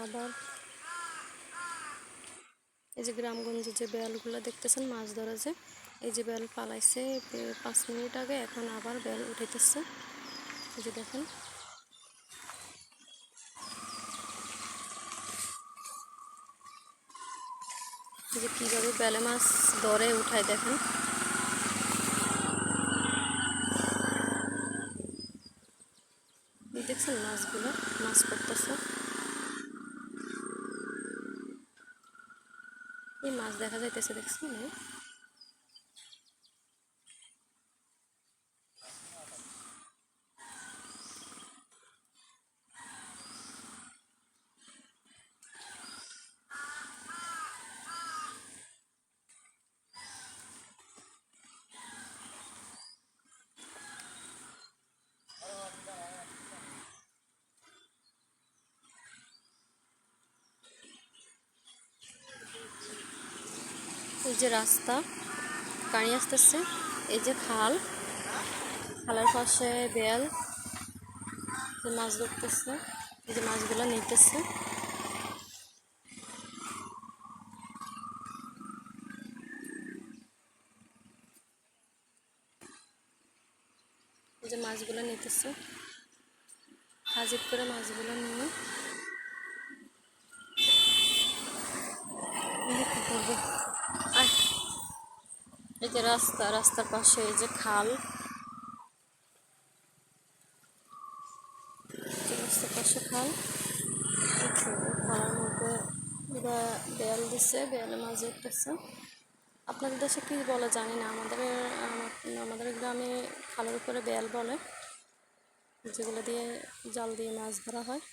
আবার এই যে গ্রামগঞ্জে যে বেলগুলো দেখতেছেন মাছ ধরা, যে এই যে বেল পালাইছে 5 মিনিট আগে, এখন আবার বেল উঠাইতেছে। এই যে দেখেন যে কীভাবে বেলে মাছ ধরে উঠায়, দেখেন দেখছেন মাছগুলো মাছ করতেছে। এই মাছ দেখা যাইতেছে, দেখছেন। এই যে রাস্তা, গাড়ি আসতেছে, এই যে খাল, খালের পাশে বেল, যে মাছ ধরতেছে, এই যে মাছগুলো নিতেছে। এই যে মাছগুলো নিতেছে, হাজির করে মাছগুলো নিয়ে কি করবো। আর এই যে রাস্তা, রাস্তার পাশে এই যে খাল, রাস্তার পাশে খাল, খালের মধ্যে ওরা বেল দিচ্ছে, বেলে মাছ ধরতেছে। আপনাদের দেশে কী বলে জানি না, আমাদের গ্রামে খালের উপরে বেল বলে, যেগুলো দিয়ে জাল দিয়ে মাছ ধরা হয়।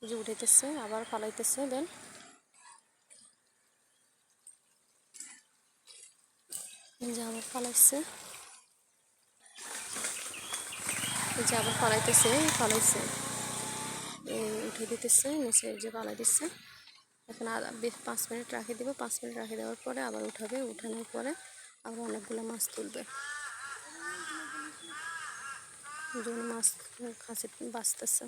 যে উঠাইতেছে আবার ফালাইতেছে বেল, যে আবার ফালাইছে, যে আবার ফালাইতেছে, ফালাইছে উঠে দিতেছে নিচে, যে ফালাই দিচ্ছে। এখন 5 মিনিট রাখে দেবে, 5 মিনিট রাখে দেওয়ার পরে আবার উঠাবে, উঠানোর পরে আবার অনেকগুলো মাছ তুলবে, যেন মাছ খাসি বাঁচতেছে।